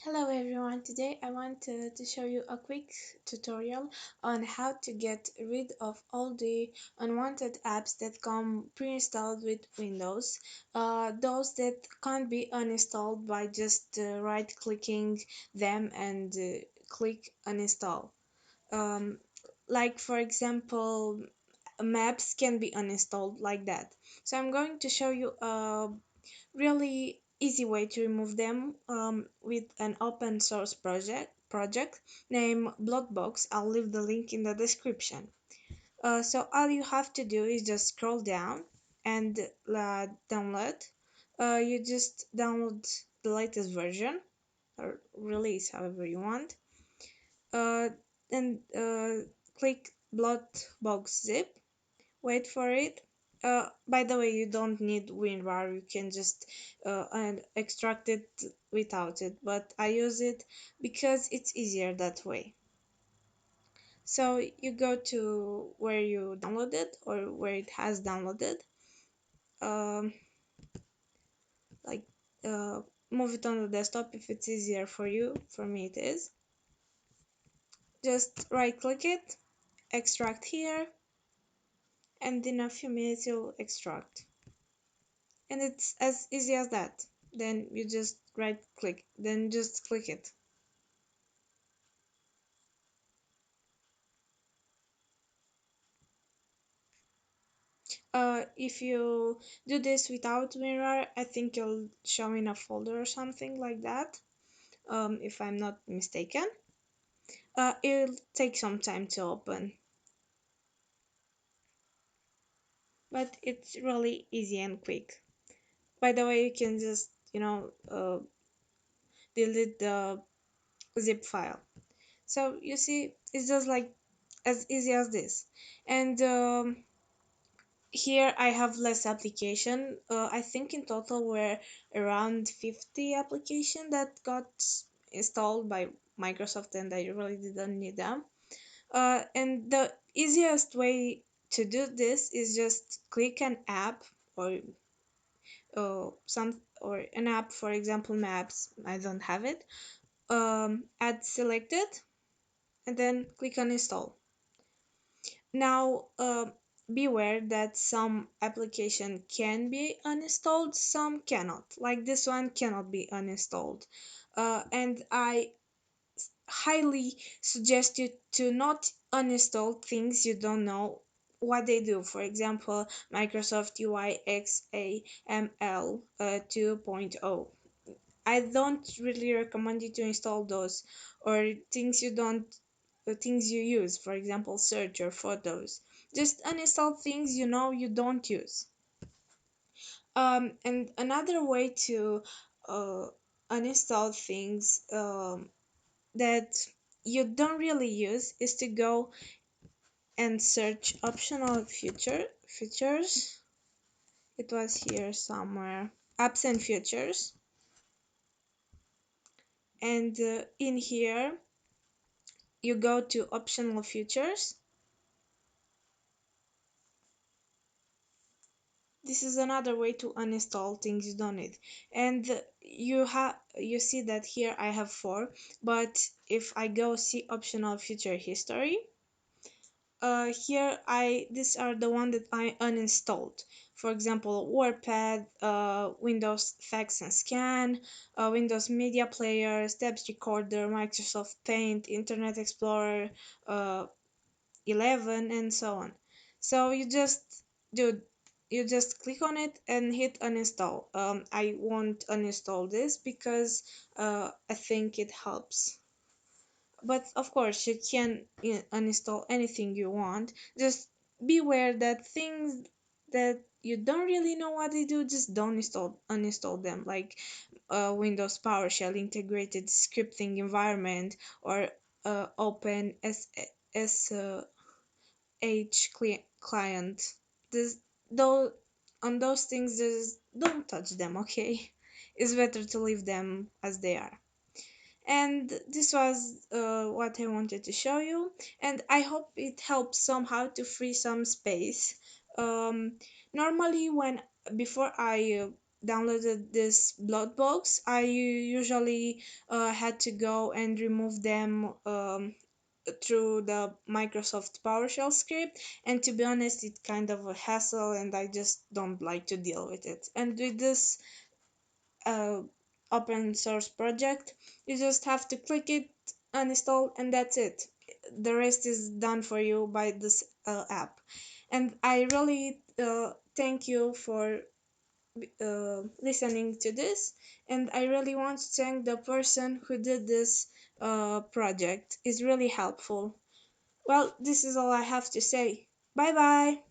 Hello everyone, today I want to show you a quick tutorial on how to get rid of all the unwanted apps that come pre-installed with Windows, those that can't be uninstalled by just right clicking them and click uninstall. Um, like for example, maps can be uninstalled like that. So I'm going to show you a really easy way to remove them with an open source project named bloatbox. I'll leave the link in the description. So all you have to do is just scroll down and download. You just download the latest version or release, however you want. uh, and click bloatbox zip. Wait for it. By the way, you don't need WinRAR, you can just and extract it without it, but I use it because it's easier that way. So you go to where you downloaded or where it has downloaded, um, like uh, move it on the desktop if it's easier for you. For me, it is. Just right click it, extract here, and in a few minutes you'll extract. And it's as easy as that. Then you just right click, then just click it. If you do this without mirror, I think you'll show in a folder or something like that, if I'm not mistaken. It'll take some time to open, but it's really easy and quick. By the way, you can just delete the zip file. So you see, it's just like as easy as this. And here I have less application. I think in total were around 50 application that got installed by Microsoft, and I really didn't need them. And the easiest way to do this is just click an app or an app, for example, Maps. I don't have it. Add selected, and then click on install. Now, beware that some application can be uninstalled, some cannot. Like this one cannot be uninstalled. And I highly suggest you to not uninstall things you don't know what they do. For example, Microsoft UI XAML 2.0. I don't really recommend you to install those, or things you don't things you use, for example, search or photos. Just uninstall things you know you don't use. And another way to uh, uninstall things that you don't really use is to go and search optional features. It was here somewhere. Apps and features. And in here, you go to optional features. This is another way to uninstall things you don't need. And you see that here I have four, but if I go see optional feature history, here these are the one that I uninstalled. For example, WordPad, Windows Fax and Scan, Windows Media Player, Steps Recorder, Microsoft Paint, Internet Explorer, uh, 11, and so on. So do you just click on it and hit uninstall. I won't uninstall this because I think it helps, but of course you can uninstall anything you want. Just beware that things that you don't really know what they do, just don't uninstall them, like Windows PowerShell integrated scripting environment, or open s client. This though On those things, just don't touch them, okay? It's better to leave them as they are. And this was what I wanted to show you, and I hope it helps somehow to free some space. Normally, when before I downloaded this bloatbox, I usually had to go and remove them through the Microsoft PowerShell script, and to be honest, it's kind of a hassle, and I just don't like to deal with it. And with this uh, open source project, you just have to click it, uninstall, and that's it. The rest is done for you by this app. And I really thank you for listening to this, and I really want to thank the person who did this project. It's really helpful. Well, this is all I have to say. Bye bye.